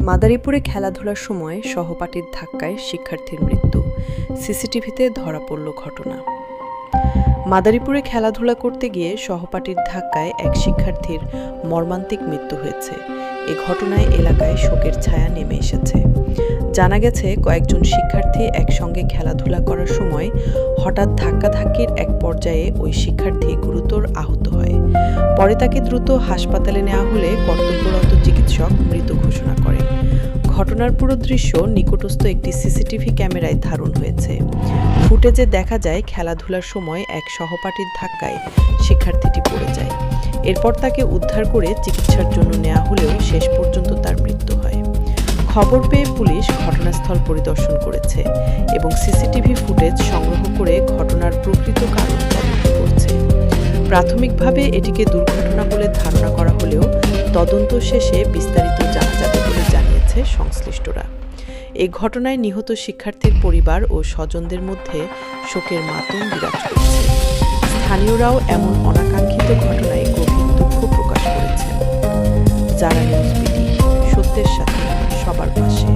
মাদারীপুরে খেলাধুলার সময় সহপাঠীর ধাক্কায় শিক্ষার্থীর মৃত্যু। সিসিটিভিতে ধরা পড়ল ঘটনা। মাদারীপুরে খেলাধুলা করতে গিয়ে সহপাঠীর ধাক্কায় এক শিক্ষার্থীর মর্মান্তিক মৃত্যু হয়েছে। এ ঘটনায় এলাকায় শোকের ছায়া নেমে এসেছে। জানা গেছে, কয়েকজন শিক্ষার্থী একসঙ্গে খেলাধুলা করার সময় হঠাৎ ধাক্কাধাক্কির এক পর্যায়ে ওই শিক্ষার্থী গুরুতর আহত হয়। পরে তাকে দ্রুত হাসপাতালে নেওয়া হলে কর্তব্যরত চিকিৎসক মৃত ঘোষণা করেন। ঘটনার পুরো দৃশ্য নিকটস্থ একটি সিসিটিভি ক্যামেরায় ধারণ হয়েছে। ফুটেজে দেখা যায়, খেলাধুলার সময় এক সহপাঠীর ধাক্কায় শিক্ষার্থীটি পড়ে যায়। এরপর তাকে উদ্ধার করে চিকিৎসার জন্য নেওয়া হলেও শেষ পর্যন্ত তার মৃত্যু হয়। খবর পেয়ে পুলিশ ঘটনাস্থল পরিদর্শন করেছে এবং সিসিটিভি ফুটেজ সংগ্রহ করে ঘটনার প্রকৃত কারণ তদন্ত করছে। প্রাথমিকভাবে এটিকে দুর্ঘটনা বলে ধারণা করা হলেও তদন্ত শেষে বিস্তারিত জানা যাবে বলে জানিয়েছে সংশ্লিষ্টরা। এই ঘটনায় নিহত শিক্ষার্থীর পরিবার ও স্বজনদের মধ্যে শোকের মাতম বিরাজ করছে। স্থানীয়রাও এমন অনাকাঙ্ক্ষিত ঘটনায় গভীর দুঃখ প্রকাশ করেছেন। যারা নিউজ বিডি, সত্যের সাথে সবার পাশে।